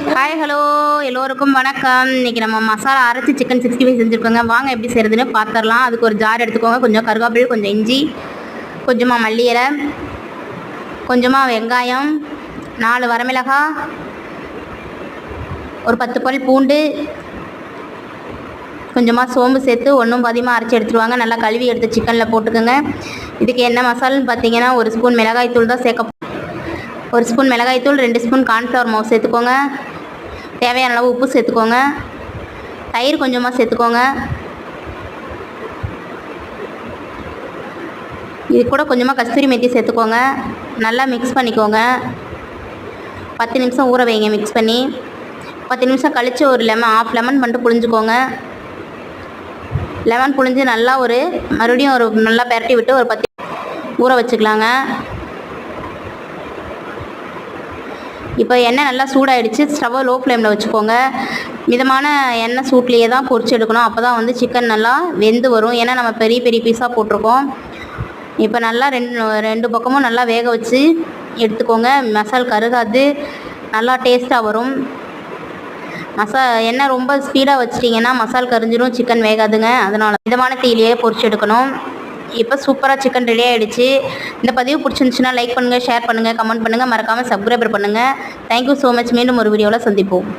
Hi hello எல்லோருக்கும் வணக்கம். இன்றைக்கி நம்ம மசாலா அரைச்சி சிக்கன் 65 செஞ்சுருக்கோங்க. வாங்க எப்படி செய்கிறதுன்னு பார்த்துடலாம். அதுக்கு ஒரு ஜார் எடுத்துக்கோங்க. கொஞ்சம் கருவேப்பிலை, கொஞ்சம் இஞ்சி, கொஞ்சமாக மல்லி இலை, கொஞ்சமாக வெங்காயம், 4 வரமிளகாய், ஒரு 10 பல் பூண்டு, கொஞ்சமாக சோம்பு சேர்த்து ஒன்றும் பாதியமாக அரைச்சி எடுத்துருவாங்க. நல்லா கழுவி எடுத்து சிக்கனில் போட்டுக்கோங்க. இதுக்கு என்ன மசாலான்னு பார்த்தீங்கன்னா, 1 ஸ்பூன் மிளகாய்த்தூள் தான் சேர்க்க. 1 ஸ்பூன் மிளகாய்த்தூள், 2 ஸ்பூன் கார்ன்ஃப்ளவர் மாவு சேர்த்துக்கோங்க. தேவையான அளவு உப்பு சேர்த்துக்கோங்க. தயிர் கொஞ்சமாக சேர்த்துக்கோங்க. இது கூட கொஞ்சமாக கஸ்தூரி மெத்தி சேர்த்துக்கோங்க. நல்லா மிக்ஸ் பண்ணிக்கோங்க. 10 நிமிஷம் ஊற வைங்க. மிக்ஸ் பண்ணி 10 நிமிஷம் கழித்து ஒரு ஆஃப் லெமன் மட்டும் புழிஞ்சுக்கோங்க. லெமன் புழிஞ்சு நல்லா மறுபடியும் நல்லா பெரட்டி விட்டு ஒரு 10 ஊற வச்சுக்கலாங்க. இப்போ எண்ணெய் நல்லா சூடாகிடுச்சு. ஸ்டவ்வை லோ ஃப்ளேமில் வச்சுக்கோங்க. மிதமான எண்ணெய் சூட்லேயே தான் பொரிச்சு எடுக்கணும். அப்போ தான் சிக்கன் நல்லா வெந்து வரும். ஏன்னா நம்ம பெரிய பெரிய பீஸாக போட்டிருக்கோம். இப்போ நல்லா ரெண்டு பக்கமும் நல்லா வேக வச்சு எடுத்துக்கோங்க. மசால் கருகாது, நல்லா டேஸ்ட்டாக வரும். எண்ணெய் ரொம்ப ஸ்பீடாக வச்சிட்டிங்கன்னா மசால் கரிஞ்சிடும், சிக்கன் வேகாதுங்க. அதனால் மிதமான தீயிலேயே பொரிச்சு எடுக்கணும். இப்போ சூப்பராக சிக்கன் ரெடி ஆகிடுச்சு. இந்த பதிவு பிடிச்சிருந்துச்சுன்னா லைக் பண்ணுங்கள், ஷேர் பண்ணுங்கள், கமெண்ட் பண்ணுங்கள், மறக்காமல் சப்ஸ்கிரைபர் பண்ணுங்கள். Thank you so much. மீண்டும் ஒரு வீடியோவில் சந்திப்போம்.